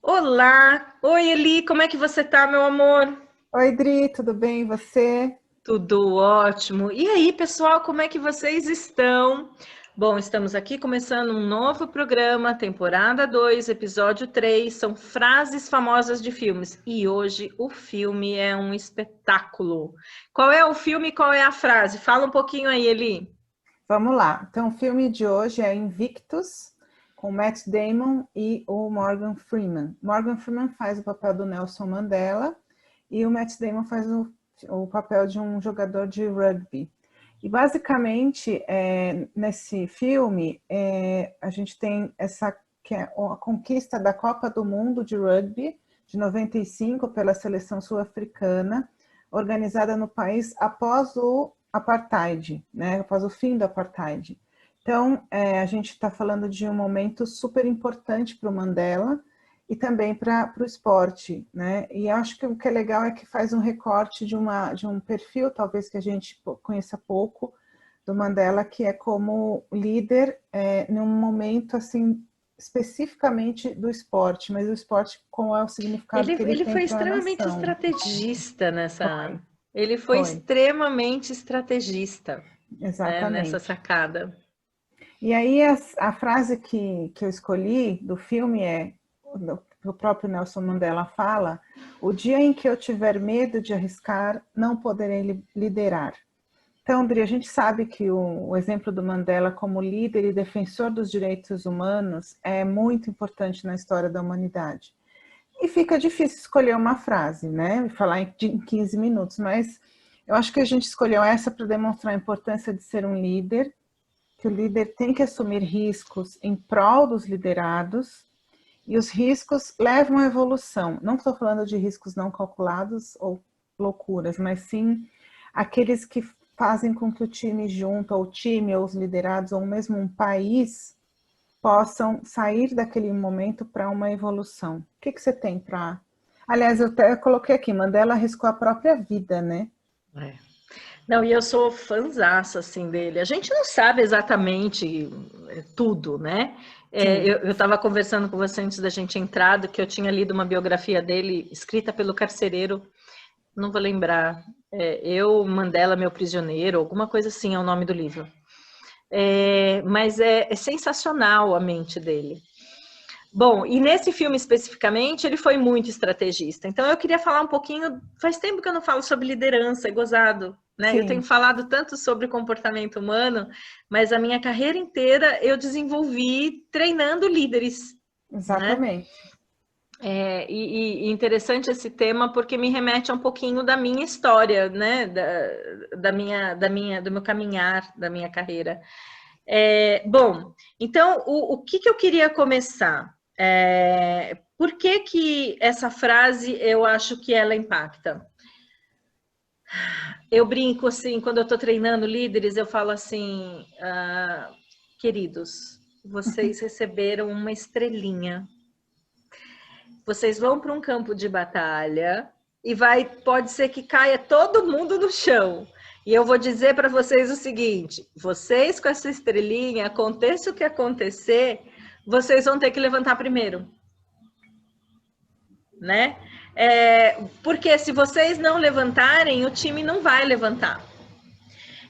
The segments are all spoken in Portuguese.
Olá! Oi, Eli, como é que você tá, meu amor? Oi, Dri, tudo bem? E você? Tudo ótimo. E aí, pessoal, como é que vocês estão? Bom, estamos aqui começando um novo programa, temporada 2, episódio 3. São frases famosas de filmes. E hoje o filme é um espetáculo. Qual é o filme e qual é a frase? Fala um pouquinho aí, Eli. Vamos lá. Então, o filme de hoje é Invictus, com Matt Damon e o Morgan Freeman. Morgan Freeman faz o papel do Nelson Mandela e o Matt Damon faz o papel de um jogador de rugby. E basicamente, nesse filme, a gente tem essa que é a conquista da Copa do Mundo de Rugby de 95 pela seleção sul-africana, organizada no país após o apartheid, né? Após o fim do apartheid. Então, a gente está falando de um momento super importante para o Mandela e também para o esporte, né? E acho que o que é legal é que faz um recorte de um perfil, talvez que a gente conheça pouco, do Mandela, que é como líder num momento assim especificamente do esporte, mas o esporte qual é o significado que ele Ele tem foi para a extremamente nação. estrategista Foi, nessa. Ele foi foi, extremamente estrategista, né, nessa exatamente. sacada. E aí a frase que eu escolhi do filme é, o próprio Nelson Mandela fala, o dia em que eu tiver medo de arriscar, não poderei liderar. Então, André, a gente sabe que o exemplo do Mandela como líder e defensor dos direitos humanos é muito importante na história da humanidade. E fica difícil escolher uma frase, né? Falar em 15 minutos, mas eu acho que a gente escolheu essa para demonstrar a importância de ser um líder, que o líder tem que assumir riscos em prol dos liderados, e os riscos levam à evolução. Não estou falando de riscos não calculados ou loucuras, mas sim aqueles que fazem com que o time junto, ou o time, ou os liderados, ou mesmo um país, possam sair daquele momento para uma evolução. O que você tem para... Aliás, eu até coloquei aqui, Mandela arriscou a própria vida, né? É. Não, e eu sou fãzaça, assim, dele. A gente não sabe exatamente tudo, né? Sim. Eu estava conversando com você antes da gente entrar, do que eu tinha lido uma biografia dele, escrita pelo carcereiro, não vou lembrar, Eu, Mandela, Meu Prisioneiro, alguma coisa assim é o nome do livro. Mas é sensacional a mente dele. Bom, e nesse filme especificamente, ele foi muito estrategista. Então eu queria falar um pouquinho. Faz tempo que eu não falo sobre liderança, é gozado, né? Eu tenho Sim, falado tanto sobre comportamento humano, mas a minha carreira inteira eu desenvolvi treinando líderes, né? exatamente. E interessante esse tema porque me remete a um pouquinho da minha história, né? Do meu caminhar, da minha carreira. Bom, então o que eu queria começar? Por que essa frase eu acho que ela impacta? Eu brinco assim, quando eu estou treinando líderes, eu falo assim, queridos, vocês receberam uma estrelinha. Vocês vão para um campo de batalha e pode ser que caia todo mundo no chão. E eu vou dizer para vocês o seguinte: vocês com essa estrelinha, aconteça o que acontecer, vocês vão ter que levantar primeiro, né? Porque se vocês não levantarem, o time não vai levantar.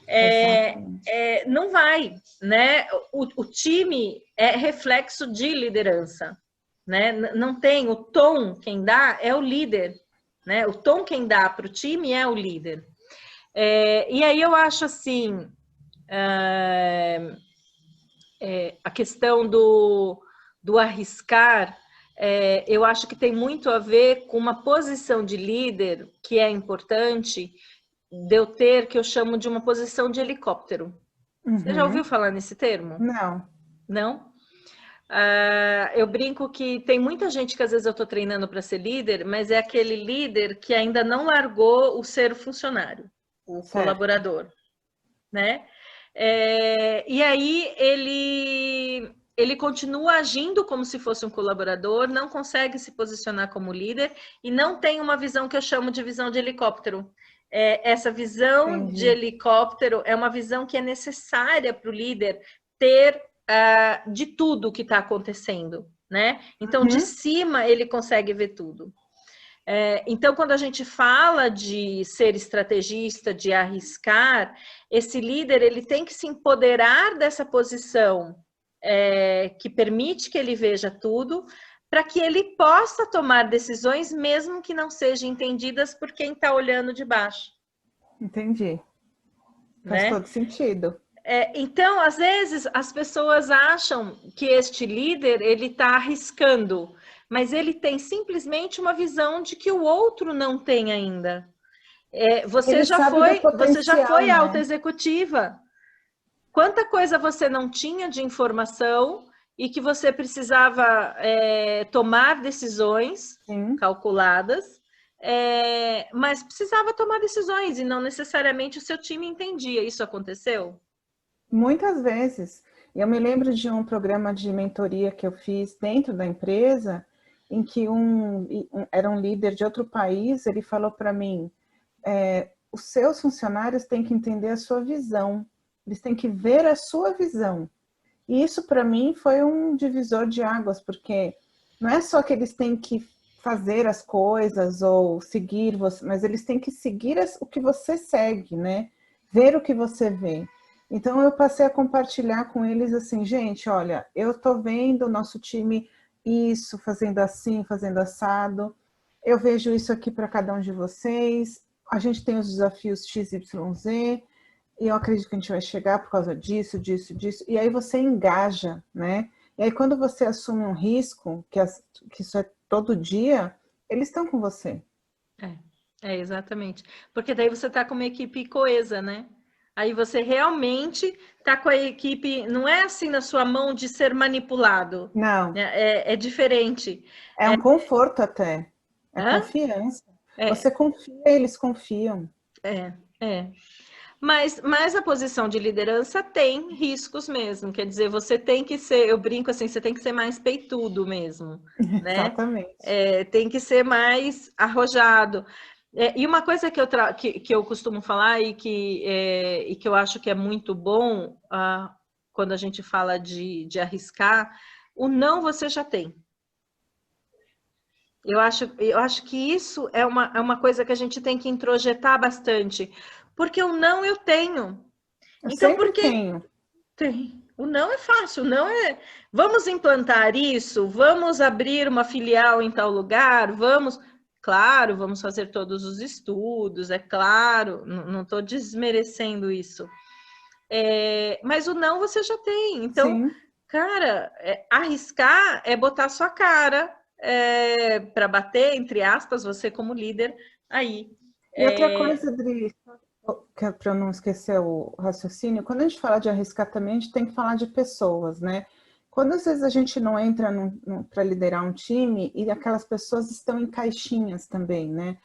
Exatamente. Não vai, né? O time é reflexo de liderança, né? Não tem o tom, quem dá é o líder, né? O tom quem dá para o time é o líder. E aí eu acho assim, a questão do arriscar, eu acho que tem muito a ver com uma posição de líder que é importante de eu ter, que eu chamo de uma posição de helicóptero. Você já ouviu Uhum. falar nesse termo? Não, Não? Eu brinco que tem muita gente que às vezes eu estou treinando para ser líder, mas é aquele líder que ainda não largou o ser funcionário, o certo. colaborador, né? E aí ele continua agindo como se fosse um colaborador, não consegue se posicionar como líder e não tem uma visão que eu chamo de visão de helicóptero. Essa visão de Entendi. helicóptero é uma visão que é necessária para o líder ter de tudo que está acontecendo, né? Então, de cima, ele consegue ver tudo. Então, quando a gente fala de ser estrategista, de arriscar, esse líder ele tem que se empoderar dessa posição que permite que ele veja tudo, para que ele possa tomar decisões, mesmo que não sejam entendidas por quem está olhando de baixo. Entendi. Faz todo sentido. Então, às vezes, as pessoas acham que este líder ele está arriscando, mas ele tem simplesmente uma visão de que o outro não tem ainda. Você já foi alta executiva. Quanta coisa você não tinha de informação e que você precisava tomar decisões calculadas, mas precisava tomar decisões e não necessariamente o seu time entendia. Isso aconteceu? Muitas vezes. Eu me lembro de um programa de mentoria que eu fiz dentro da empresa, em que era um líder de outro país, ele falou para mim, os seus funcionários têm que entender a sua visão, eles têm que ver a sua visão. E isso para mim foi um divisor de águas, porque não é só que eles têm que fazer as coisas ou seguir você, mas eles têm que seguir o que você segue, né? Ver o que você vê. Então eu passei a compartilhar com eles assim, gente, olha, eu tô vendo o nosso time isso, fazendo assim, fazendo assado, eu vejo isso aqui para cada um de vocês, a gente tem os desafios XYZ, e eu acredito que a gente vai chegar por causa disso, disso, disso, e aí você engaja, né? E aí quando você assume um risco, que isso é todo dia, eles estão com você. Exatamente. Porque daí você tá com uma equipe coesa, né? Aí você realmente tá com a equipe, não é assim na sua mão de ser manipulado. Não. É diferente. É um conforto até. Confiança. Você confia, eles confiam. Mas a posição de liderança tem riscos mesmo. Quer dizer, você tem que ser, eu brinco assim, você tem que ser mais peitudo mesmo. Né? Exatamente. Tem que ser mais arrojado. E uma coisa que eu costumo falar e que eu acho que é muito bom quando a gente fala de arriscar, o não você já tem. Eu acho que isso é uma coisa que a gente tem que introjetar bastante, porque o não eu tenho. Então, tenho. Tem. O não é fácil, o não é... Vamos implantar isso? Vamos abrir uma filial em tal lugar? Claro, vamos fazer todos os estudos, é claro, não estou desmerecendo isso. Mas o não você já tem. Então, cara, arriscar é botar sua cara para bater, entre aspas, você como líder aí. E outra coisa, Adri, para eu não esquecer o raciocínio, quando a gente fala de arriscar também, a gente tem que falar de pessoas, né? Quando às vezes a gente não entra para liderar um time e aquelas pessoas estão em caixinhas também, né?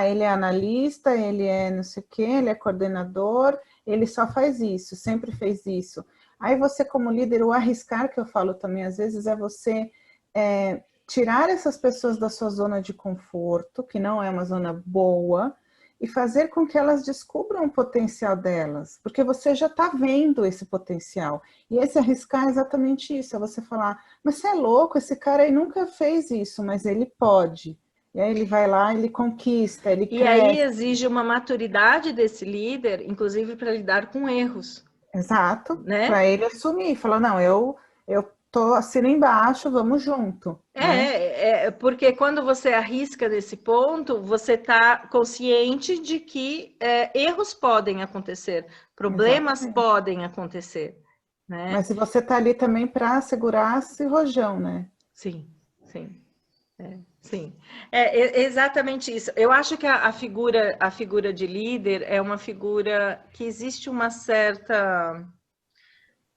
Ele é analista, ele é não sei o quê, ele é coordenador, ele só faz isso, sempre fez isso. Aí você como líder, o arriscar que eu falo também às vezes é você tirar essas pessoas da sua zona de conforto, que não é uma zona boa, e fazer com que elas descubram o potencial delas, porque você já está vendo esse potencial. E esse arriscar é exatamente isso, é você falar, mas você é louco, esse cara aí nunca fez isso, mas ele pode. E aí ele vai lá, ele conquista, ele cresce. E aí exige uma maturidade desse líder, inclusive para lidar com erros. Exato, né? Para ele assumir, falar, não, eu tô assino embaixo, vamos junto. Porque quando você arrisca nesse ponto, você está consciente de que erros podem acontecer, problemas podem acontecer. Né? Mas se você está ali também para segurar esse rojão, né? Sim. Sim, é exatamente isso. Eu acho que a figura de líder é uma figura que existe uma certa...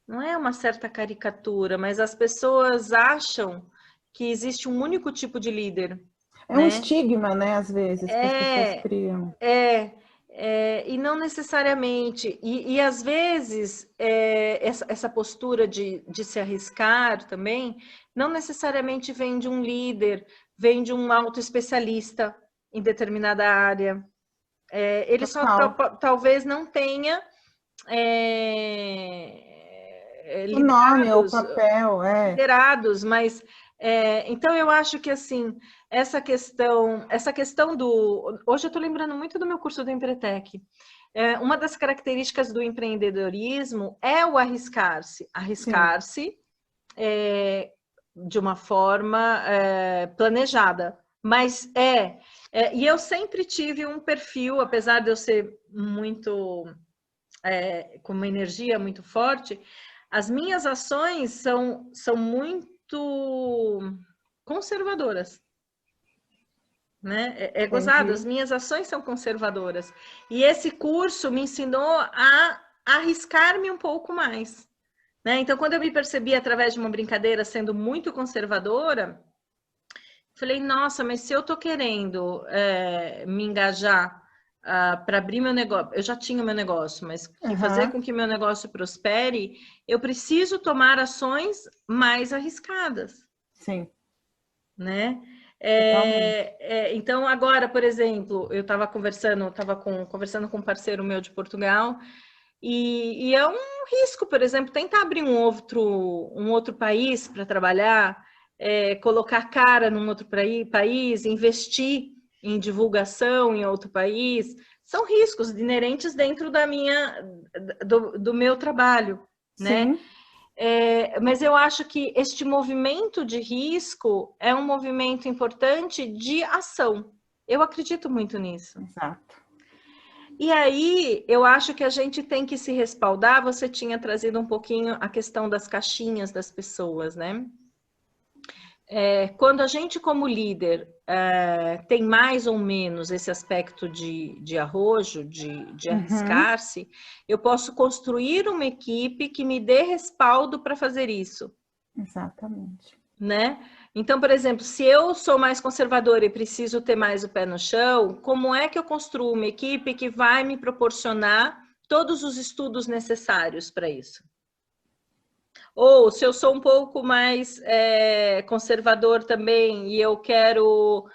Não é uma certa caricatura, mas as pessoas acham que existe um único tipo de líder. É um estigma, né, às vezes, que as pessoas criam. E não necessariamente. E às vezes, essa postura de se arriscar também, não necessariamente vem de um líder, vem de um auto-especialista em determinada área. Ele só talvez não tenha... o nome, o papel, liderados, mas Então eu acho que assim, essa questão do... Hoje eu estou lembrando muito do meu curso do Empretec. Uma das características do empreendedorismo é o arriscar-se. Sim. Arriscar-se de uma forma planejada. Mas e eu sempre tive um perfil, apesar de eu ser muito... com uma energia muito forte, as minhas ações são muito conservadoras, né? É gozado, as Entendi. minhas ações são conservadoras. E esse curso me ensinou a arriscar-me um pouco mais, né? Então, quando eu me percebi através de uma brincadeira sendo muito conservadora, falei, nossa, mas se eu tô querendo me engajar para abrir meu negócio, eu já tinha meu negócio, mas que fazer Aham. com que meu negócio prospere, eu preciso tomar ações mais arriscadas, Sim, né? totalmente. Então, agora, por exemplo, eu estava conversando com um parceiro meu de Portugal, e é um risco, por exemplo, tentar abrir um outro país para trabalhar, colocar cara num outro país, investir em divulgação em outro país, são riscos inerentes dentro do meu trabalho, né? Sim, Mas eu acho que este movimento de risco é um movimento importante de ação. Eu acredito muito nisso. exato. E aí, eu acho que a gente tem que se respaldar. Você tinha trazido um pouquinho a questão das caixinhas das pessoas, né? Quando a gente, como líder, tem mais ou menos esse aspecto de arrojo, de Uhum, arriscar-se, eu posso construir uma equipe que me dê respaldo para fazer isso, exatamente. né? Então, por exemplo, se eu sou mais conservadora e preciso ter mais o pé no chão, como é que eu construo uma equipe que vai me proporcionar todos os estudos necessários para isso? Ou se eu sou um pouco mais conservador também e eu quero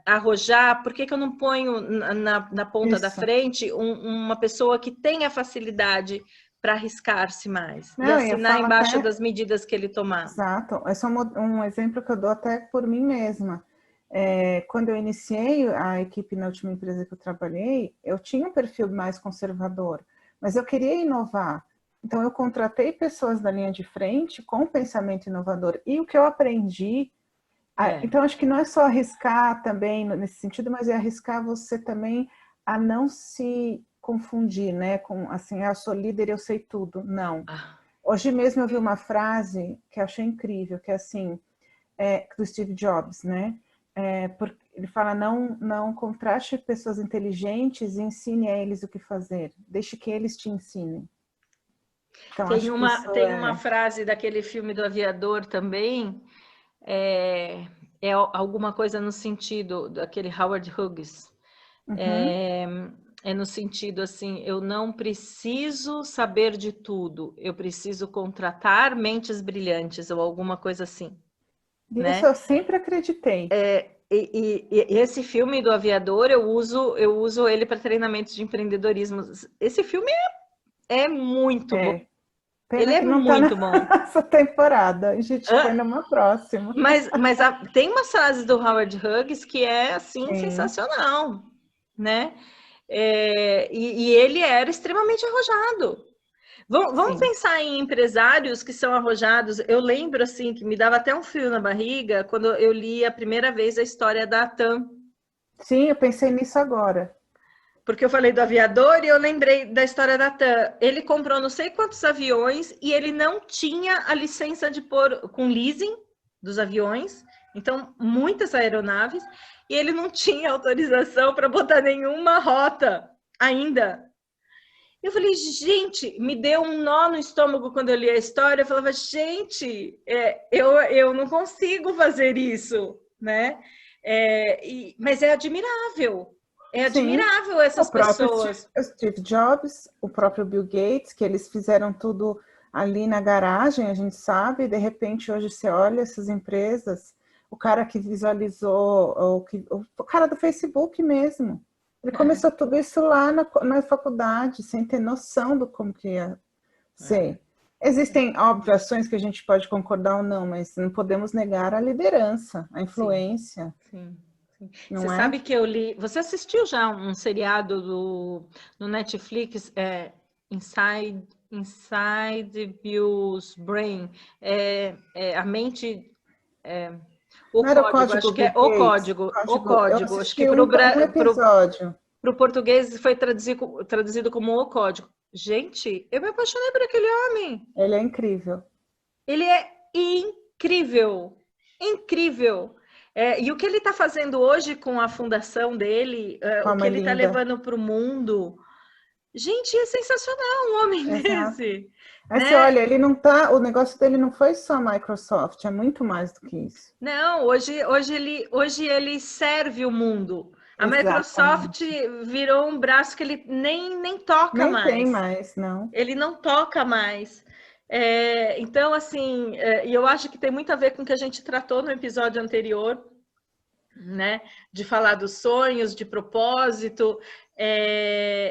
arrojar, por que eu não ponho na ponta da Isso. frente uma pessoa que tenha facilidade para arriscar-se mais e Não, e eu assinar falo embaixo até, das medidas que ele tomar? exato, esse é um exemplo que eu dou até por mim mesma. Quando eu iniciei a equipe na última empresa que eu trabalhei, eu tinha um perfil mais conservador, mas eu queria inovar. Então, eu contratei pessoas da linha de frente com pensamento inovador. E o que eu aprendi. É. Então, acho que não é só arriscar também nesse sentido, mas é arriscar você também a não se confundir, né? Com assim, eu sou líder, eu sei tudo. Não. Ah, Hoje mesmo eu vi uma frase que eu achei incrível, que é assim, do Steve Jobs, né? Ele fala, não contraste pessoas inteligentes e ensine a eles o que fazer. Deixe que eles te ensinem. Então, tem acho que uma, isso tem uma é... frase daquele filme do aviador também, é, alguma coisa no sentido daquele Howard Hughes. Uhum, É no sentido assim, eu não preciso saber de tudo, eu preciso contratar mentes brilhantes ou alguma coisa assim, isso né? eu sempre acreditei. E esse filme do aviador eu uso ele para treinamentos de empreendedorismo. Esse filme é muito bom. É. Ele Pena é que não está muito bom. nessa temporada. A gente põe Hã? numa próxima. Mas tem umas frases do Howard Hughes que é assim Sim, sensacional, né? E ele era extremamente arrojado. Vamos sim. pensar em empresários que são arrojados. Eu lembro assim que me dava até um frio na barriga quando eu li a primeira vez a história da TAM, Sim, eu pensei nisso agora. porque eu falei do aviador e eu lembrei da história da TAM. Ele comprou não sei quantos aviões e ele não tinha a licença de pôr com leasing dos aviões, então muitas aeronaves, e ele não tinha autorização para botar nenhuma rota ainda. Eu falei, gente, me deu um nó no estômago quando eu li a história. Eu falava, gente, eu não consigo fazer isso, né? Mas é Sim, admirável o essas próprio pessoas. Steve Jobs, o próprio Bill Gates, que eles fizeram tudo ali na garagem, a gente sabe, de repente hoje você olha essas empresas, o cara que visualizou, o cara do Facebook mesmo, ele começou tudo isso lá na faculdade, sem ter noção do como que ia ser. Existem, óbvio, ações que a gente pode concordar ou não, mas não podemos negar a liderança, a influência. Sim, sim. Não Você é? sabe que eu li... Você assistiu já um seriado no Netflix, Inside Bill's Brain? A mente... o Não era o código, Código acho que é Bill o Gates? código. O Eu código. Acho que assisti um episódio. para o português foi traduzido como o código. Gente, eu me apaixonei por aquele homem. Ele é incrível. Ele é incrível, incrível. E o que ele está fazendo hoje com a fundação dele, o que ele está levando para o mundo, gente, é sensacional um homem desse. Mas né? você olha, ele não tá, o negócio dele não foi só a Microsoft, é muito mais do que isso. Não, hoje ele serve o mundo. A Microsoft virou um braço que ele nem toca mais. Nem tem mais, não. Ele não toca mais. Então, assim, e eu acho que tem muito a ver com o que a gente tratou no episódio anterior, né? De falar dos sonhos, de propósito.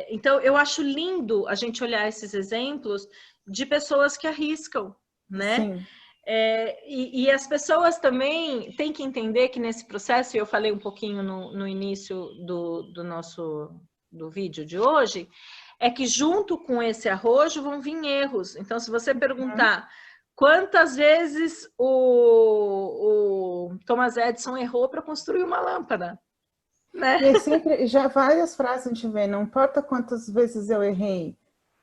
Então, eu acho lindo a gente olhar esses exemplos de pessoas que arriscam, né? Sim. E as pessoas também têm que entender que nesse processo, e eu falei um pouquinho no início do vídeo de hoje, é que junto com esse arrojo vão vir erros. Então, se você perguntar quantas vezes o Thomas Edison errou para construir uma lâmpada, né? E sempre, já várias frases a gente vê, não importa quantas vezes eu errei,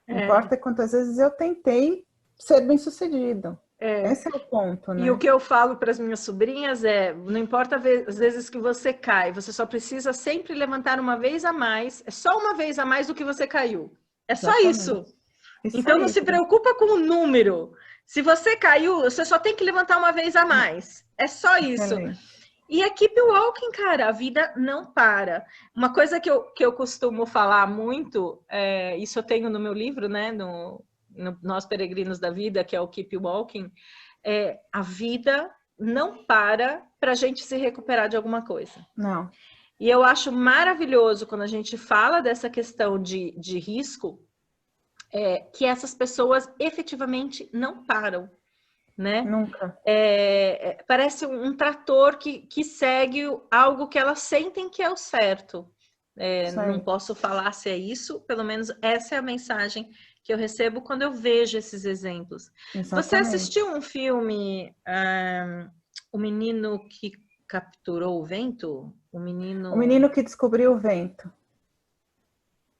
importa quantas vezes eu tentei ser bem-sucedido. Esse é o ponto, né? E o que eu falo para as minhas sobrinhas não importa as vezes que você cai, você só precisa sempre levantar uma vez a mais, é só uma vez a mais do que você caiu. É só isso. Então não se preocupa com o número. Se você caiu, você só tem que levantar uma vez a mais. É só isso. E keep walking, cara, a vida não para. Uma coisa que eu costumo falar muito, isso eu tenho no meu livro, né, no Nós Peregrinos da Vida, que é o Keep Walking, a vida não para a gente se recuperar de alguma coisa. Não. E eu acho maravilhoso quando a gente fala dessa questão de risco, que essas pessoas efetivamente não param, né? Nunca. Parece um trator que segue algo que elas sentem que é o certo. Não posso falar se é isso, pelo menos essa é a mensagem que eu recebo quando eu vejo esses exemplos. Exatamente. Você assistiu um filme, O Menino que Capturou o Vento? O Menino que Descobriu o Vento.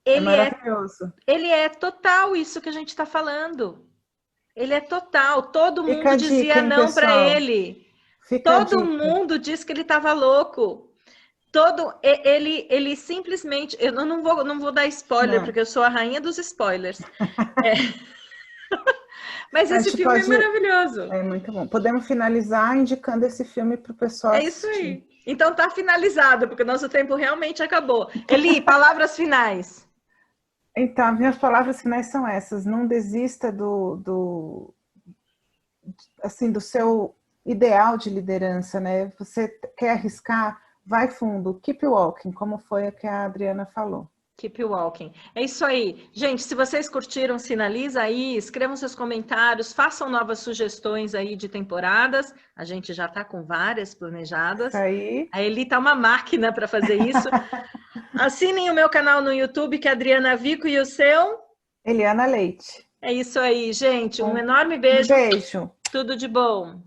Ele maravilhoso. Ele é total isso que a gente está falando. Ele é total. Todo mundo dizia não para ele. Todo mundo disse que ele estava louco. Ele simplesmente... Eu não vou dar spoiler, porque eu sou a rainha dos spoilers. Mas esse filme é maravilhoso. É muito bom. Podemos finalizar indicando esse filme para o pessoal assistir. Isso aí. Então tá finalizado, porque o nosso tempo realmente acabou. Eli, palavras finais. Então, minhas palavras finais são essas. Não desista do seu ideal de liderança, né? Você quer arriscar? Vai fundo, keep walking, como foi a que a Adriana falou. Keep walking. É isso aí. Gente, se vocês curtiram, sinaliza aí, escrevam seus comentários, façam novas sugestões aí de temporadas. A gente já está com várias planejadas. Isso aí. A Eli tá uma máquina para fazer isso. Assinem o meu canal no YouTube, que é Adriana Vico, e o seu? Eliana Leite. É isso aí, gente. Um enorme beijo. Um beijo. Tudo de bom.